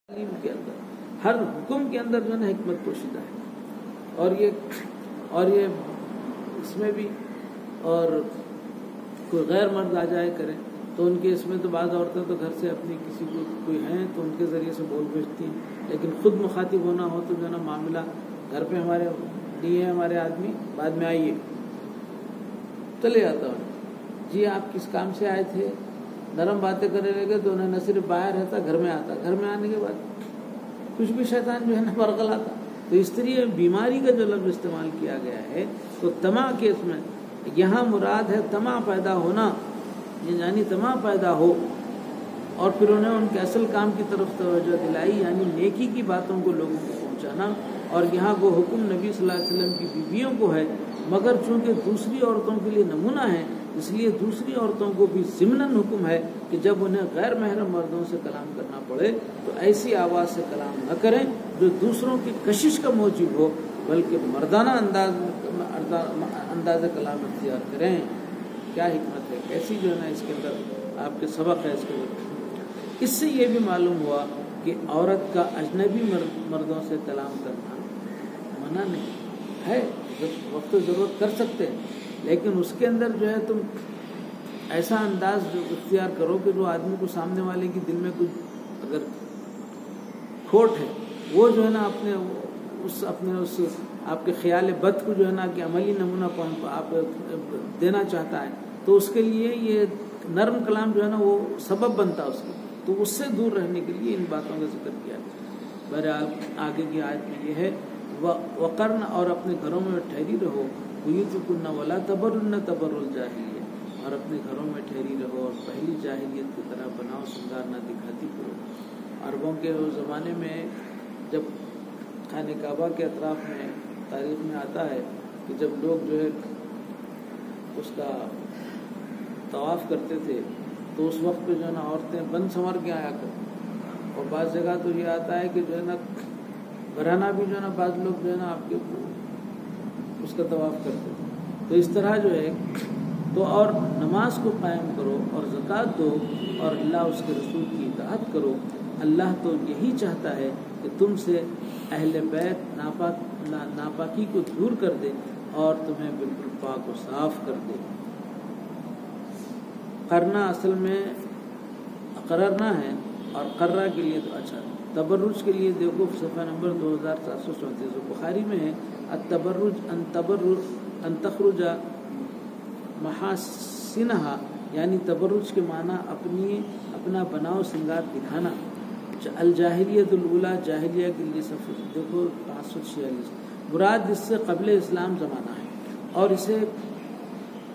تعلیم کے اندر ہر حکم کے اندر جو ہے نا حکمت پوشیدہ ہے، اور یہ اس میں بھی، اور کوئی غیر مرد آ جائے کریں تو ان کے اس میں تو بعض عورتیں تو گھر سے اپنی کسی کو کوئی ہیں تو ان کے ذریعے سے بول بھیجتی ہیں، لیکن خود مخاطب ہونا ہو تو جو ہے نا معاملہ گھر پہ ہمارے لیے ہمارے آدمی بعد میں آئیے چلے جاتا ہوں، جی آپ کس کام سے آئے تھے، نرم باتیں کرنے لگے تو انہیں نہ صرف باہر رہتا گھر میں آتا، گھر میں آنے کے بعد کچھ بھی شیطان جو ہے نا برغل آتا۔ تو اس طرح بیماری کا جو لفظ استعمال کیا گیا ہے تو طمع کے اس میں یہاں مراد ہے طمع پیدا ہونا، یعنی طمع پیدا ہو، اور پھر انہیں ان کے اصل کام کی طرف توجہ دلائی، یعنی نیکی کی باتوں کو لوگوں کو پہنچانا۔ اور یہاں وہ حکم نبی صلی اللہ علیہ وسلم کی بیویوں کو ہے، مگر چونکہ دوسری عورتوں کے لیے نمونہ ہے اس لیے دوسری عورتوں کو بھی ضمناً حکم ہے کہ جب انہیں غیر محرم مردوں سے کلام کرنا پڑے تو ایسی آواز سے کلام نہ کریں جو دوسروں کی کشش کا موجب ہو، بلکہ مردانہ انداز کلام اختیار کریں۔ کیا حکمت ہے، کیسی جو ہے نا اس کے اندر آپ کے سبق ہے اس کے اندر۔ اس سے یہ بھی معلوم ہوا کہ عورت کا اجنبی مردوں سے کلام کرنا منع نہیں ہے، جب وقت ضرورت کر سکتے ہیں، لیکن اس کے اندر جو ہے تم ایسا انداز جو اختیار کرو کہ جو آدمی کو سامنے والے کی دل میں کچھ اگر کھوٹ ہے وہ جو ہے نا اپنے اس آپ کے خیال بد کو جو ہے نا کہ عملی نمونہ آپ دینا چاہتا ہے تو اس کے لیے یہ نرم کلام جو ہے نا وہ سبب بنتا ہے اس کی، تو اس سے دور رہنے کے لیے ان باتوں کا ذکر کیا ہے۔ بہرحال آگے کی آیت میں یہ ہے وقرن، اور اپنے گھروں میں ٹھہری رہو، بیوتکن ولا تبرجن تبرج الجاہلیہ، اور اپنے گھروں میں ٹھہری رہو اور پہلی جاہلیت کی طرح بناؤ سنگار نہ دکھاتی کرو۔ عربوں کے زمانے میں جب خانہ کعبہ کے اطراف میں تاریخ میں آتا ہے کہ جب لوگ جو ہے اس کا طواف کرتے تھے تو اس وقت پہ جو ہے نا عورتیں بند سنور کے آیا کرتی، اور بعض جگہ تو یہ آتا ہے کہ جو ہے نا گھرانہ بھی جو ہے نا بعض لوگ جو ہے نا آپ کے اس کا طواف کرتے تھے۔ تو اس طرح جو ہے تو اور نماز کو قائم کرو اور زکوٰۃ دو اور اللہ اس کے رسول کی اطاعت کرو، اللہ تو یہی چاہتا ہے کہ تم سے اہل بیت ناپاکی کو دور کر دے اور تمہیں بالکل پاک و صاف کر دے۔ قرنا اصل میں قررنا ہے، اور قرہ کے لیے تو اچھا تبرج کے لیے دیکھو صفحہ نمبر 2734 بخاری میں ہے التبرج ان تخرج محاسنہا، یعنی تبرج کے معنی اپنا بناؤ سنگار دکھانا۔ الجاہلیت الاولیٰ، جاہلیہ کے لیے صفحہ دیکھو 546، مراد اس سے قبل اسلام زمانہ ہے، اور اسے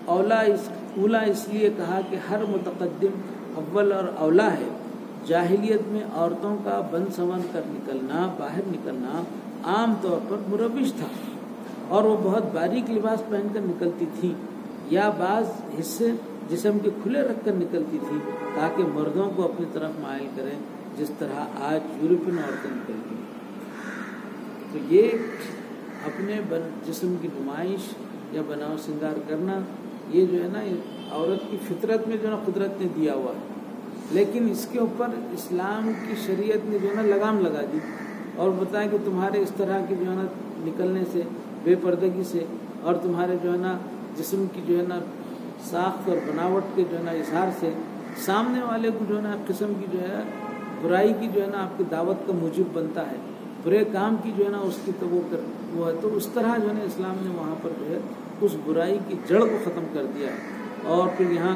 اولا اس لیے کہا کہ ہر متقدم اول اور اولا ہے۔ جاہلیت میں عورتوں کا بند سنور کر نکلنا، باہر نکلنا عام طور پر مروج تھا، اور وہ بہت باریک لباس پہن کر نکلتی تھی یا بعض حصے جسم کے کھلے رکھ کر نکلتی تھی تاکہ مردوں کو اپنی طرف مائل کریں، جس طرح آج یورپین عورتیں نکلتی ہیں۔ تو یہ اپنے جسم کی نمائش یا بناؤ سنگار کرنا یہ جو ہے نا عورت کی فطرت میں جو ہے نا قدرت نے دیا ہوا ہے، لیکن اس کے اوپر اسلام کی شریعت نے جو ہے نا لگام لگا دی اور بتایا کہ تمہارے اس طرح کی جو ہے نا نکلنے سے، بے پردگی سے، اور تمہارے جو ہے نا جسم کی جو ہے نا ساخت اور بناوٹ کے جو ہے نا اظہار سے سامنے والے کو جو ہے نا ایک قسم کی جو ہے برائی کی جو ہے نا آپ کی دعوت کا موجب بنتا ہے، برے کام کی جو ہے نا اس کی تو وہ ہے، تو اس طرح جو ہے نا اسلام نے وہاں پر جو ہے اس برائی کی جڑ کو ختم کر دیا۔ اور پھر یہاں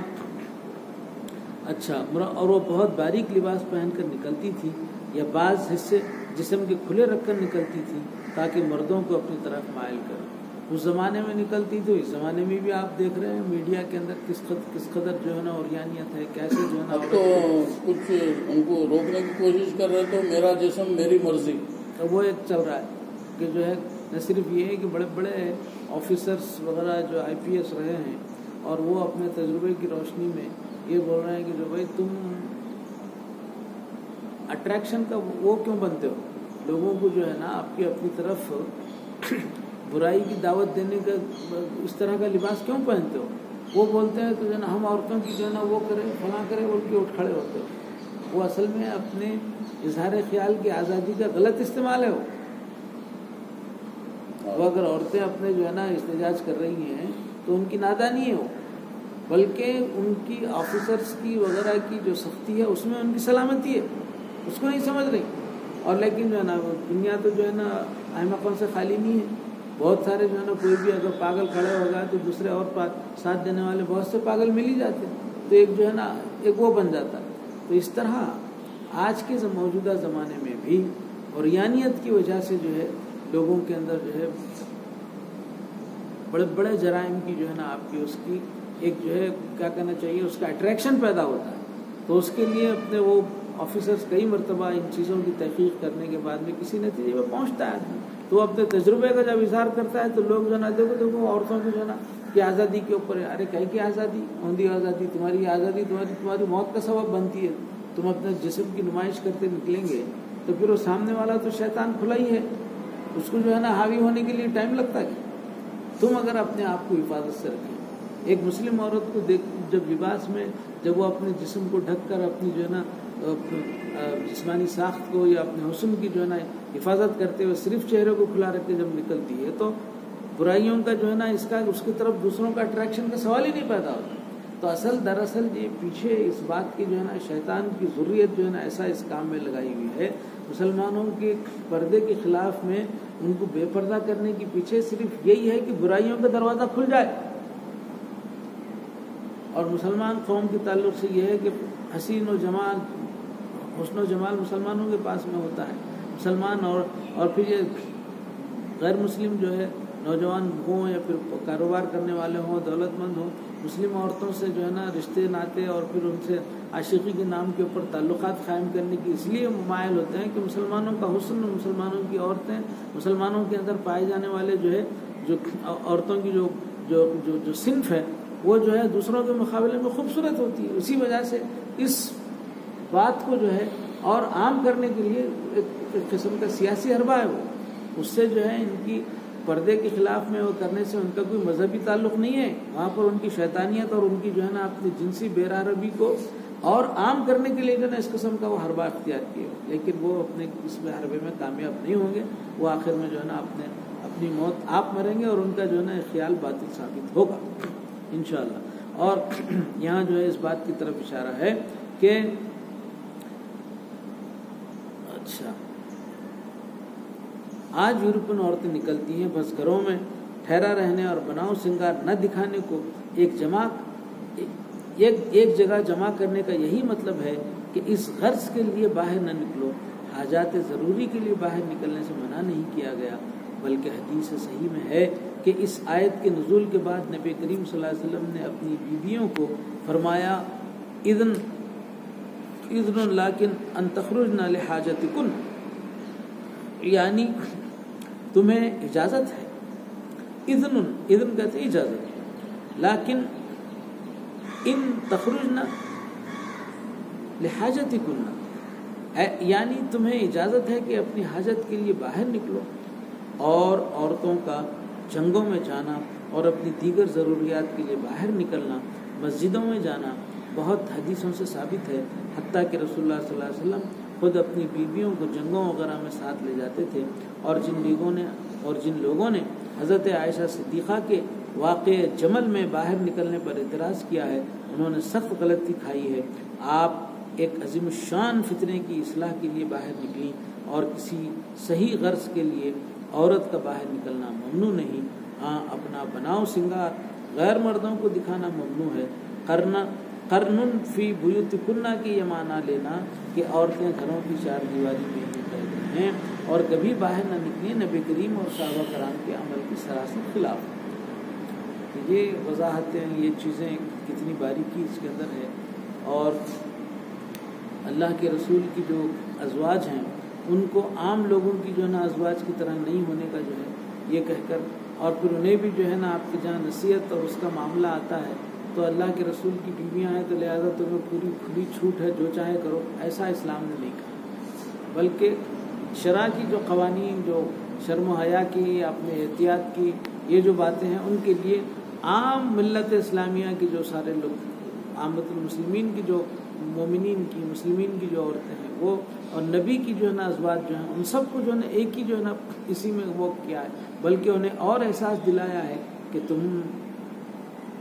اچھا، اور وہ بہت باریک لباس پہن کر نکلتی تھی یا بعض حصے جسم کے کھلے رکھ کر نکلتی تھی تاکہ مردوں کو اپنی طرف مائل کرے۔ اس زمانے میں نکلتی تھی، اس زمانے میں بھی آپ دیکھ رہے ہیں میڈیا کے اندر کس قدر جو ہے نا اوریانیت ہے، کیسے جو ہے نا اب تو کچھ ان کو روکنے کی کوشش کر رہے تو میرا جسم میری مرضی، وہ ایک چل رہا ہے کہ جو ہے نہ صرف یہ ہے کہ بڑے بڑے آفیسرز وغیرہ جو IPS رہے ہیں اور وہ اپنے تجربے کی روشنی میں یہ بول رہے ہیں کہ جو بھائی تم اٹریکشن کا وہ کیوں بنتے ہو، لوگوں کو جو ہے نا آپ کی اپنی طرف برائی کی دعوت دینے کا اس طرح کا لباس کیوں پہنتے ہو؟ وہ بولتے ہیں تو جو ہے نا ہم عورتوں کی جو ہے نا وہ کرے فلاں کرے بول کے اٹھ کھڑے ہوتے ہو، وہ اصل میں اپنے اظہار خیال کی آزادی کا غلط استعمال ہے. وہ اگر عورتیں اپنے جو ہے نا احتجاج کر رہی ہیں تو ان کی نادانی ہے وہ، بلکہ ان کی آفیسرس کی وغیرہ کی جو سختی ہے اس میں ان کی سلامتی ہے، اس کو نہیں سمجھ رہی. اور لیکن جو ہے نا دنیا تو جو ہے نا احمقوں سے خالی نہیں ہے. بہت سارے جو ہے نا کوئی بھی اگر پاگل کھڑے ہوگا تو دوسرے اور ساتھ دینے والے بہت سے پاگل مل ہی جاتے ہیں، تو ایک جو ہے نا ایک وہ بن جاتا ہے. تو اس طرح آج کے موجودہ زمانے میں بھی عریانیت کی وجہ سے جو ہے لوگوں کے اندر جو ہے بڑے بڑے جرائم کی جو ہے نا آپ کی اس کی ایک جو ہے کیا کہنا چاہیے اس کا اٹریکشن پیدا ہوتا ہے. تو اس کے لیے اپنے وہ آفیسرز کئی مرتبہ ان چیزوں کی تحقیق کرنے کے بعد میں کسی نتیجے میں پہنچتا ہے آدمی، تو وہ اپنے تجربے کا جب اظہار کرتا ہے تو لوگ جو ہے نا دیکھو عورتوں کی جو ہے نا کہ آزادی کے اوپر، ارے کہیں کی آزادی، اوندھی آزادی، تمہاری آزادی تمہاری موت کا سبب بنتی ہے. تم اپنے جسم کی نمائش کرتے نکلیں گے تو پھر وہ سامنے والا تو شیطان کھلا ہی ہے، اس کو جو ہے نا حاوی ہونے کے لیے ٹائم لگتا ہے. تم اگر اپنے آپ کو حفاظت سے رکھیں، ایک مسلم عورت کو دیکھ جب لباس میں جب وہ اپنے جسم کو ڈھک کر اپنی جو ہے نا جسمانی ساخت کو یا اپنے حسن کی جو ہے نا حفاظت کرتے ہوئے صرف چہرے کو کھلا رکھ کے جب نکلتی ہے تو برائیوں کا جو ہے نا اس کی طرف دوسروں کا اٹریکشن کا سوال ہی نہیں پیدا ہوتا. تو دراصل یہ پیچھے اس بات کی جو ہے نا شیطان کی ضروریت جو ہے نا ایسا اس کام میں لگائی ہوئی ہے. مسلمانوں کے پردے کے خلاف میں ان کو بے پردہ کرنے کے پیچھے صرف یہی ہے کہ برائیوں کا دروازہ کھل جائے. اور مسلمان قوم کے تعلق سے یہ ہے کہ حسن و جمال مسلمانوں کے پاس میں ہوتا ہے. مسلمان اور پھر یہ غیر مسلم جو ہے نوجوان ہوں یا پھر کاروبار کرنے والے ہوں، دولت مند ہوں، مسلم عورتوں سے جو ہے نا رشتے ناتے اور پھر ان سے عاشقی کے نام کے اوپر تعلقات قائم کرنے کی اس لیے مائل ہوتے ہیں کہ مسلمانوں کا حسن، مسلمانوں کی عورتیں، مسلمانوں کے اندر پائے جانے والے جو ہے جو عورتوں کی جو صنف ہے وہ جو ہے دوسروں کے مقابلے میں خوبصورت ہوتی ہے. اسی وجہ سے اس بات کو جو ہے اور عام کرنے کے لیے ایک قسم کا سیاسی حربہ ہے وہ. اس سے جو ہے ان کی پردے کے خلاف میں وہ کرنے سے ان کا کوئی مذہبی تعلق نہیں ہے. وہاں پر ان کی شیطانیت اور ان کی جو ہے نا اپنی جنسی بےرحمی کو اور عام کرنے کے لیے جو ہے نا اس قسم کا وہ حربہ اختیار کیا. لیکن وہ اپنے اس میں حربے میں کامیاب نہیں ہوں گے. وہ آخر میں جو ہے نا اپنی موت آپ مریں گے اور ان کا جو ہے نا خیال باطل ثابت ہوگا انشاءاللہ. اور یہاں جو ہے اس بات کی طرف اشارہ ہے کہ اچھا آج یورپین عورتیں نکلتی ہیں بس گھروں میں ٹھہرا رہنے اور بناؤ سنگار نہ دکھانے کو ایک جگہ جمع کرنے کا یہی مطلب ہے کہ اس غرض کے لیے باہر نہ نکلو. حاجات ضروری کے لیے باہر نکلنے سے منع نہیں کیا گیا، بلکہ حدیث صحیح میں ہے کہ اس آیت کے نزول کے بعد نبی کریم صلی اللہ علیہ وسلم نے اپنی بیویوں کو فرمایا اذن لیکن ان تخرجن لحاجتکن، یعنی تمہیں اجازت ہے. اذن کہتے اجازت، لیکن ان تخرجن لحاجتکن یعنی تمہیں اجازت ہے کہ اپنی حاجت کے لیے باہر نکلو. اور عورتوں کا جنگوں میں جانا اور اپنی دیگر ضروریات کے لیے باہر نکلنا، مسجدوں میں جانا بہت حدیثوں سے ثابت ہے. حتیٰ کہ رسول اللہ صلی اللہ علیہ وسلم خود اپنی بیویوں کو جنگوں وغیرہ میں ساتھ لے جاتے تھے. اور جن لوگوں نے حضرت عائشہ صدیقہ کے واقع جمل میں باہر نکلنے پر اعتراض کیا ہے انہوں نے سخت غلطی کھائی ہے. آپ ایک عظیم الشان فتنے کی اصلاح کے لیے باہر نکلیں اور کسی صحیح غرض کے لیے عورت کا باہر نکلنا ممنوع نہیں. ہاں اپنا بناؤ سنگار غیر مردوں کو دکھانا ممنوع ہے. قرن فی بیوتکن کی یہ معنی لینا کہ عورتیں گھروں کی چار دیواری میں ہی قید ہیں اور کبھی باہر نہ نکلیں نبی کریم اور صحابہ کرام کے عمل کی سراسر خلاف. یہ وضاحتیں، یہ چیزیں کتنی باریکی اس کے اندر ہے. اور اللہ کے رسول کی جو ازواج ہیں ان کو عام لوگوں کی جو ہے نا ازواج کی طرح نہیں ہونے کا جو ہے یہ کہہ کر، اور پھر انہیں بھی جو ہے نا آپ کی جہاں نصیحت اور اس کا معاملہ آتا ہے تو اللہ کے رسول کی بیویاں ہیں تو لہذا تمہیں پوری کھلی چھوٹ ہے، جو چاہے کرو، ایسا اسلام نے نہیں کہا. بلکہ شرع کی جو قوانین، جو شرم و حیا کی، اپنے احتیاط کی یہ جو باتیں ہیں ان کے لیے عام ملت اسلامیہ کی جو سارے لوگ، عامت المسلمین کی جو مومنین کی مسلمین کی جو عورتیں ہیں وہ اور نبی کی جو ہے نا ازواج جو ہیں ان سب کو جو ہے نا ایک ہی جو ہے نا اسی میں وہ کیا ہے، بلکہ انہیں اور احساس دلایا ہے کہ تم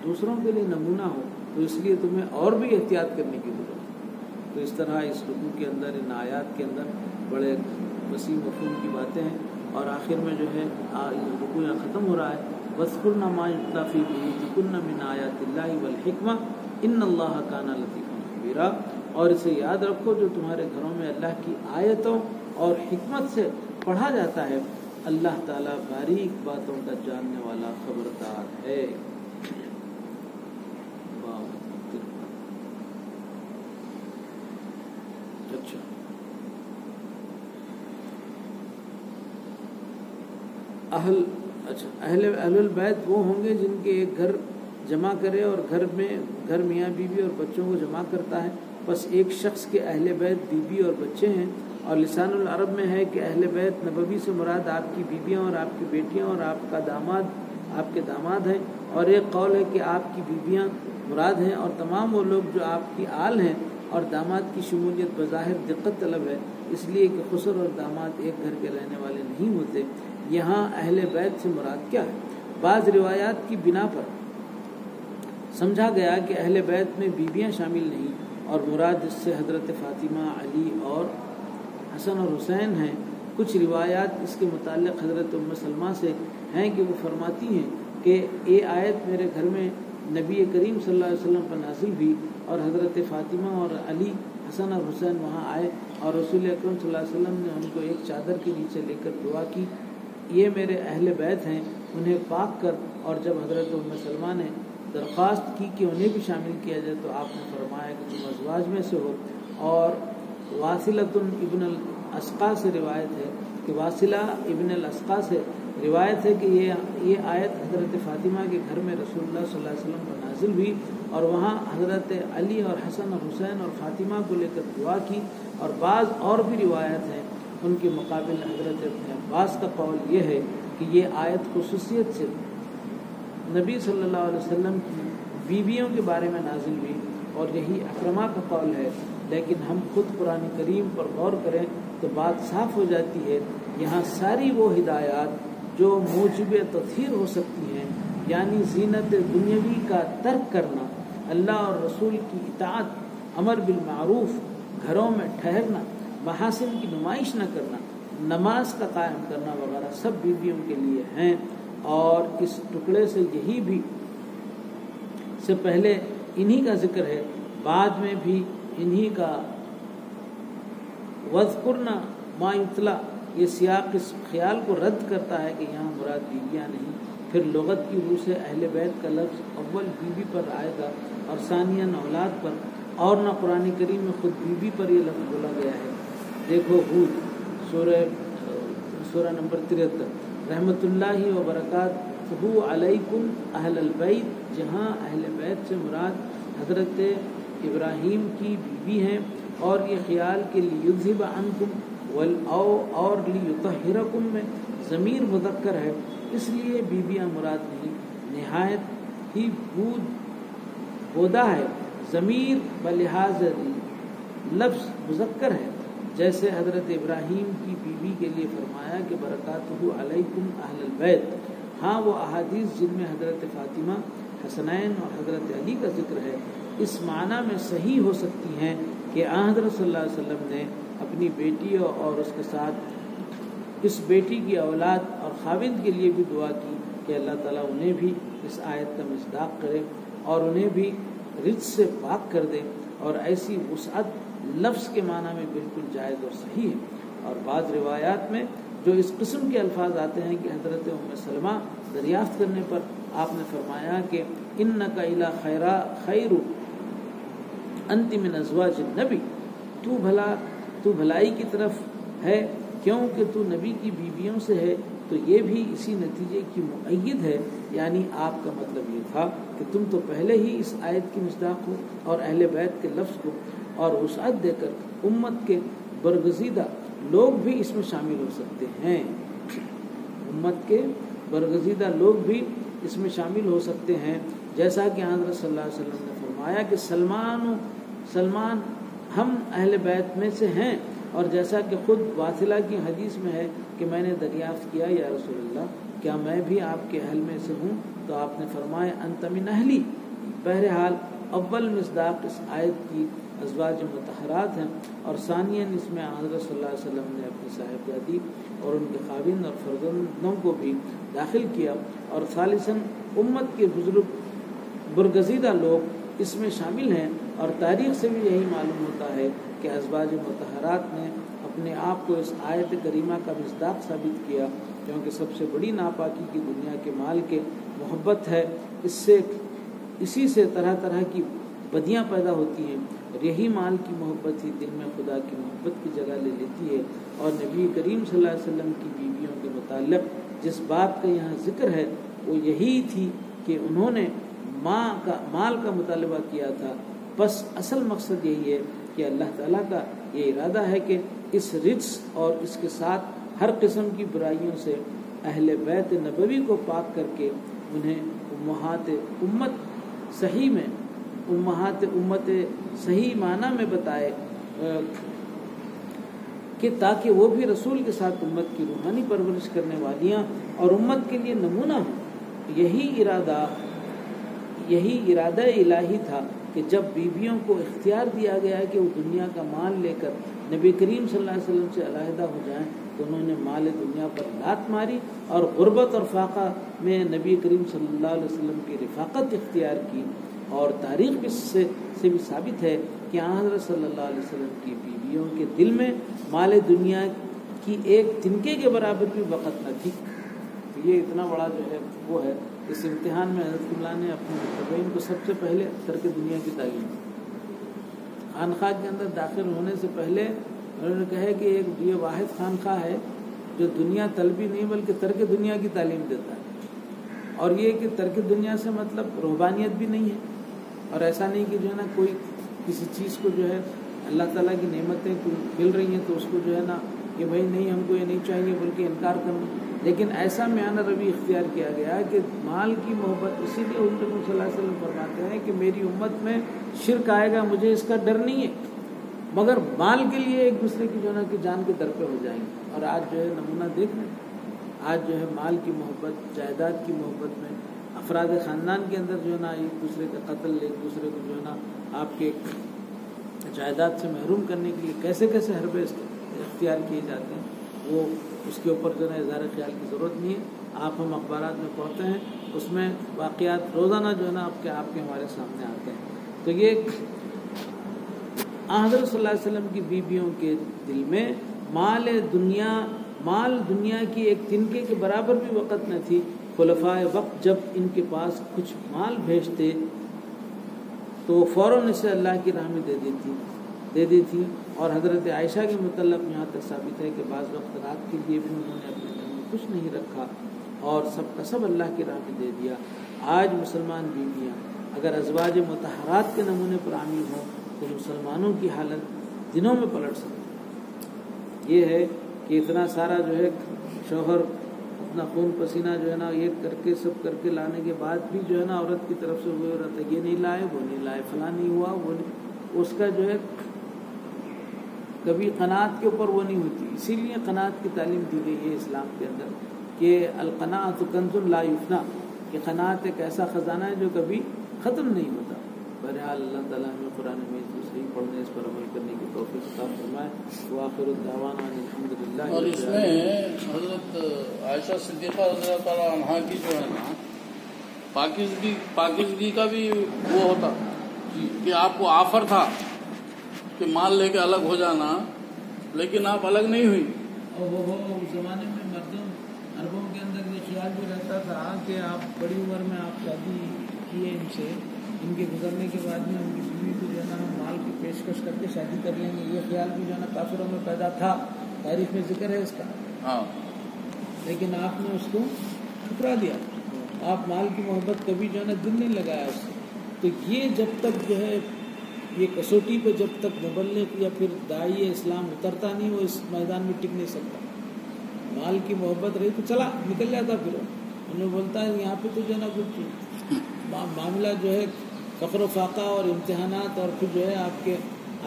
دوسروں کے لیے نمونہ ہو، تو اس لیے تمہیں اور بھی احتیاط کرنے کی ضرورت ہے۔ تو اس طرح اس رکوع کے اندر ان آیات کے اندر بڑے وسیع مفہوم کی باتیں ہیں، اور آخر میں جو ہے رکوع یہاں ختم ہو رہا ہے، وَاذْكُرْنَ مَا يُتْلَىٰ فِي بُيُوتِكُنَّ مِنْ آيَاتِ اللَّهِ وَالْحِكْمَةِ إِنَّ اللَّهَ كَانَ لَطِيفًا خَبِيرًا، اور اسے یاد رکھو جو تمہارے گھروں میں اللہ کی آیتوں اور حکمت سے پڑھا جاتا ہے، اللہ تعالیٰ باریک باتوں کا جاننے والا خبردار ہے۔ اچھا، اہل البیت وہ ہوں گے جن کے ایک گھر جمع کرے اور گھر میاں بیوی اور بچوں کو جمع کرتا ہے، بس ایک شخص کے اہل بیت بیوی اور بچے ہیں، اور لسان العرب میں ہے کہ اہل بیت نبوی سے مراد آپ کی بیویاں اور آپ کی بیٹیاں اور آپ کے داماد ہیں، اور ایک قول ہے کہ آپ کی بیویاں مراد ہیں اور تمام وہ لوگ جو آپ کی آل ہیں، اور داماد کی شمولیت بظاہر دقت طلب ہے، اس لیے کہ خسر اور داماد ایک گھر کے رہنے والے نہیں ہوتے۔ یہاں اہل بیت سے مراد کیا ہے؟ بعض روایات کی بنا پر سمجھا گیا کہ اہل بیت میں بیویاں شامل نہیں، اور مراد اس سے حضرت فاطمہ، علی اور حسن اور حسین ہیں۔ کچھ روایات اس کے متعلق حضرت ام سلمہ سے ہیں کہ وہ فرماتی ہیں کہ یہ آیت میرے گھر میں نبی کریم صلی اللہ علیہ وسلم پر نازل ہوئی، اور حضرت فاطمہ اور علی، حسن اور حسین وہاں آئے، اور رسول اکرم صلی اللہ علیہ وسلم نے ان کو ایک چادر کے نیچے لے کر دعا کی، یہ میرے اہل بیت ہیں، انہیں پاک کر۔ اور جب حضرت ام سلمہ نے درخواست کی کہ انہیں بھی شامل کیا جائے تو آپ نے فرمایا کہ تم ازواج میں سے ہو۔ اور واصلۃ ابن الاسقا سے روایت ہے کہ واصلہ ابن الاسقا سے روایت ہے کہ یہ آیت حضرت فاطمہ کے گھر میں رسول اللہ صلی اللہ علیہ وسلم پر نازل ہوئی، اور وہاں حضرت علی اور حسن اور حسین اور فاطمہ کو لے کر دعا کی۔ اور بعض اور بھی روایت ہیں، ان کے مقابل حضرت ابن عباس کا قول یہ ہے کہ یہ آیت خصوصیت سے نبی صلی اللہ علیہ وسلم کی بیویوں کے بارے میں نازل ہوئی، اور یہی اکرمہ کا قول ہے۔ لیکن ہم خود قرآن کریم پر غور کریں تو بات صاف ہو جاتی ہے، یہاں ساری وہ ہدایات جو موجب تطہیر ہو سکتی ہیں، یعنی زینت دنیاوی کا ترک کرنا، اللہ اور رسول کی اطاعت، امر بالمعروف، گھروں میں ٹھہرنا، محاسن کی نمائش نہ کرنا، نماز کا قائم کرنا وغیرہ سب بیویوں کے لیے ہیں۔ اور اس ٹکڑے سے یہی بھی سے پہلے انہی کا ذکر ہے، بعد میں بھی انہی کا وَاذْكُرْنَ مَا يُتْلَىٰ، یہ سیاق اس خیال کو رد کرتا ہے کہ یہاں مراد بیویاں نہیں۔ پھر لغت کی روح سے اہل بیت کا لفظ اول بیوی پر آئے گا اور ثانیاً اولاد پر، اور نہ قرآن کریم میں خود بیوی پر یہ لفظ بولا گیا ہے۔ دیکھو ہود سورہ نمبر 73، رحمت اللہ وبرکاتہ علیکم اہل البیت، جہاں اہل بیت سے مراد حضرت ابراہیم کی بیوی ہیں، اور یہ خیال کہ لیذھب عنکم اور لیطہرکم میں ضمیر مذکر ہے، اس لیے بیویاں مراد نہیں، نہایت ہی بودا ہے، ضمیر بلحاظ لفظ مذکر ہے، جیسے حضرت ابراہیم کی بیوی کے لیے فرمایا کہ برکاتہ علیکم اہل البیت۔ ہاں وہ احادیث جن میں حضرت فاطمہ، حسنین اور حضرت علی کا ذکر ہے، اس معنی میں صحیح ہو سکتی ہیں کہ حضرت صلی اللہ علیہ وسلم نے اپنی بیٹی اور اس کے ساتھ اس بیٹی کی اولاد اور خاوند کے لیے بھی دعا کی کہ اللہ تعالیٰ انہیں بھی اس آیت کا مصداق کرے اور انہیں بھی رجس سے پاک کر دے، اور ایسی وسعت لفظ کے معنی میں بالکل جائز اور صحیح ہے۔ اور بعض روایات میں جو اس قسم کے الفاظ آتے ہیں کہ حضرت ام سلمہ دریافت کرنے پر آپ نے فرمایا کہ انک الی خیر انت من ازواج النبی، تو بھلائی کی طرف ہے کیونکہ تو نبی کی بیویوں سے ہے، تو یہ بھی اسی نتیجے کی مؤید ہے، یعنی آپ کا مطلب یہ تھا کہ تم تو پہلے ہی اس آیت کی مصداق ہو، اور اہل بیت کے لفظ کو اور وسعت دے کر امت کے برگزیدہ لوگ بھی اس میں شامل ہو سکتے ہیں، امت کے برگزیدہ لوگ بھی اس میں شامل ہو سکتے ہیں، جیسا کہ حضرت صلی اللہ علیہ وسلم نے فرمایا کہ سلمان ہم اہل بیت میں سے ہیں، اور جیسا کہ خود واصلہ کی حدیث میں ہے کہ میں نے دریافت کیا یا رسول اللہ کیا میں بھی آپ کے اہل میں سے ہوں؟ تو آپ نے فرمایا انت من اہلی۔ بہرحال اول مصداق اس آیت کی ازواج مطہرات ہیں، اور ثانیاً اس میں حضرت صلی اللہ علیہ وسلم نے اپنی صاحبزادی اور ان کے خاوند اور فرزندوں کو بھی داخل کیا، اور ثالثاً امت کے بزرگ برگزیدہ لوگ اس میں شامل ہیں، اور تاریخ سے بھی یہی معلوم ہوتا ہے کہ ازواج مطہرات نے اپنے آپ کو اس آیت کریمہ کا مصداق ثابت کیا، کیونکہ سب سے بڑی ناپاکی کی دنیا کے مال کے محبت ہے، اسی سے طرح طرح کی بدیاں پیدا ہوتی ہیں، اور یہی مال کی محبت ہی دل میں خدا کی محبت کی جگہ لے لیتی ہے۔ اور نبی کریم صلی اللہ علیہ وسلم کی بیویوں کے متعلق جس بات کا یہاں ذکر ہے وہ یہی تھی کہ انہوں نے مال کا مطالبہ کیا تھا، بس اصل مقصد یہی ہے کہ اللہ تعالیٰ کا یہ ارادہ ہے کہ اس رجس اور اس کے ساتھ ہر قسم کی برائیوں سے اہل بیت نبوی کو پاک کر کے انہیں امہات امت صحیح معنی میں بتائے، کہ تاکہ وہ بھی رسول کے ساتھ امت کی روحانی پرورش کرنے والیاں اور امت کے لیے نمونہ ہوں۔ یہی ارادہ الہی تھا کہ جب بیویوں کو اختیار دیا گیا کہ وہ دنیا کا مال لے کر نبی کریم صلی اللہ علیہ وسلم سے علیحدہ ہو جائیں، تو انہوں نے مال دنیا پر لات ماری اور غربت اور فاقہ میں نبی کریم صلی اللہ علیہ وسلم کی رفاقت اختیار کی۔ اور تاریخ سے بھی ثابت ہے کہ حضرت صلی اللہ علیہ وسلم کی بیویوں کے دل میں مال دنیا کی ایک تنکے کے برابر بھی وقت نہ تھی۔ یہ اتنا بڑا جو ہے وہ ہے، اس امتحان میں حضرت قبلہ نے اپنے متبعین کو سب سے پہلے ترک دنیا کی تعلیم دی۔ خانقاہ کے اندر داخل ہونے سے پہلے انہوں نے کہا کہ ایک یہ واحد خانقاہ ہے جو دنیا طلبی نہیں بلکہ ترک دنیا کی تعلیم دیتا ہے، اور یہ کہ ترک دنیا سے مطلب روحانیت بھی نہیں ہے، اور ایسا نہیں کہ جو ہے نا کوئی کسی چیز کو جو ہے اللہ تعالیٰ کی نعمتیں مل رہی ہیں تو اس کو جو ہے نا کہ بھائی نہیں ہم کو یہ نہیں چاہیے بلکہ انکار کرنا، لیکن ایسا میانہ روی اختیار کیا گیا کہ مال کی محبت، اسی لیے حضور صلی اللہ علیہ وسلم فرماتے ہیں کہ میری امت میں شرک آئے گا، مجھے اس کا ڈر نہیں ہے، مگر مال کے لیے ایک دوسرے کی جو ہے نا کہ جان کے در پہ ہو جائیں گے۔ اور آج جو ہے نمونہ دیکھ لیں، آج جو ہے مال کی محبت، جائیداد کی محبت میں افراد خاندان کے اندر جو ہے نا ایک دوسرے کا قتل، ایک دوسرے کو جو ہے نا آپ کے جائیداد سے محروم کرنے کے لیے کیسے کیسے حربے اختیار کیے جاتے ہیں، وہ اس کے اوپر جو ہے اظہار خیال کی ضرورت نہیں ہے۔ آپ ہم اخبارات میں پڑھتے ہیں، اس میں واقعات روزانہ جو ہے نا آپ کے ہمارے سامنے آتے ہیں۔ تو یہ حضرت صلی اللہ علیہ وسلم کی بیویوں کے دل میں مال دنیا کی ایک تنکے کے برابر بھی وقت نہ تھی۔ خلفائے وقت جب ان کے پاس کچھ مال بھیجتے تو فوراً اسے اللہ کی راہ میں دے دیتی، اور حضرت عائشہ کے متعلق یہاں تک ثابت ہے کہ بعض وقت رات کے لیے بھی انہوں نے اپنے گھر میں کچھ نہیں رکھا اور سب کا سب اللہ کی راہ میں دے دیا۔ آج مسلمان بیویاں اگر ازواج مطہرات کے نمونے پر عامل ہوں تو مسلمانوں کی حالت دنوں میں پلٹ سکتی۔ یہ ہے کہ اتنا سارا جو ہے شوہر اپنا خون پسینہ جو ہے نا یہ کر کے سب کر کے لانے کے بعد بھی جو ہے نا عورت کی طرف سے وہ رہتا ہے یہ نہیں لائے وہ نہیں لائے فلاں نہیں ہوا وہ نہیں، اس کا جو ہے کبھی قناعت کے اوپر وہ نہیں ہوتی۔ اسی لیے قناعت کی تعلیم دی گئی ہے اسلام کے اندر کہ القناعۃ کنز لا یفنیٰ، کہ قناعت ایک ایسا خزانہ ہے جو کبھی ختم نہیں ہوتا۔ بہرحال اللہ تعالیٰ ہمیں قرآن مجید کو صحیح پڑھنے، اس پر عمل کرنے کی توفیق عطا فرمائے۔ وآخر الدعوانا الحمدللہ۔ اور اس میں حضرت عائشہ صدیقہ رضی اللہ تعالیٰ عنہا کی جو ہے نا پاکیزگی کا بھی وہ ہوتا کہ آپ کو آفر تھا کہ مال لے کے الگ ہو جانا، لیکن آپ الگ نہیں ہوئی۔ اور وہ اس زمانے میں مردوں عربوں کے اندر یہ خیال بھی رہتا تھا کہ آپ بڑی عمر میں آپ شادی کیے ان سے، ان کے گزرنے کے بعد میں ان کی بیوی کو جو ہے نا ہم مال کی پیشکش کر کے شادی کر لیں گے، یہ خیال بھی جو ہے نا کافروں میں پیدا تھا، تاریخ میں ذکر ہے اس کا۔ ہاں، لیکن آپ نے اس کو ٹھکرا دیا، آپ مال کی محبت کبھی جو ہے نا دل نہیں لگایا اس سے۔ تو یہ جب تک جو ہے یہ کسوٹی پہ جب تک مبلغ یا پھر داعی اسلام اترتا نہیں وہ اس میدان میں ٹک نہیں سکتا۔ مال کی محبت رہی تو چلا نکل جاتا، پھر انہیں بولتا ہے یہاں پہ تو جو ہے نا کچھ معاملہ جو ہے فقر و فاقہ اور امتحانات اور پھر جو ہے آپ کے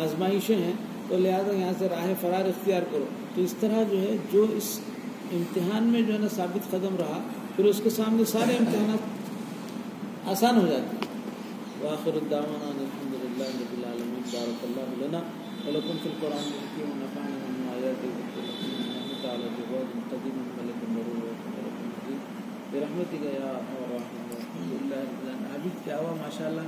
آزمائشیں ہیں، تو لہٰذا یہاں سے راہ فرار اختیار کرو. تو اس طرح جو ہے جو اس امتحان میں جو ہے نا ثابت قدم رہا، پھر اس کے سامنے سارے امتحانات آسان ہو جاتے ہیں. وآخر الدعوانا الحمد للہ رب العالمین. بارک اللہ لنا ولکم فی القرآن الحکیم ونفعنا من آیات ذکر الحکیم تعالی جواد قدیم ملک مرور برحمتک یا ارحم الراحمین. الحمد للہ. عابد کیا ہوا ماشاء اللہ.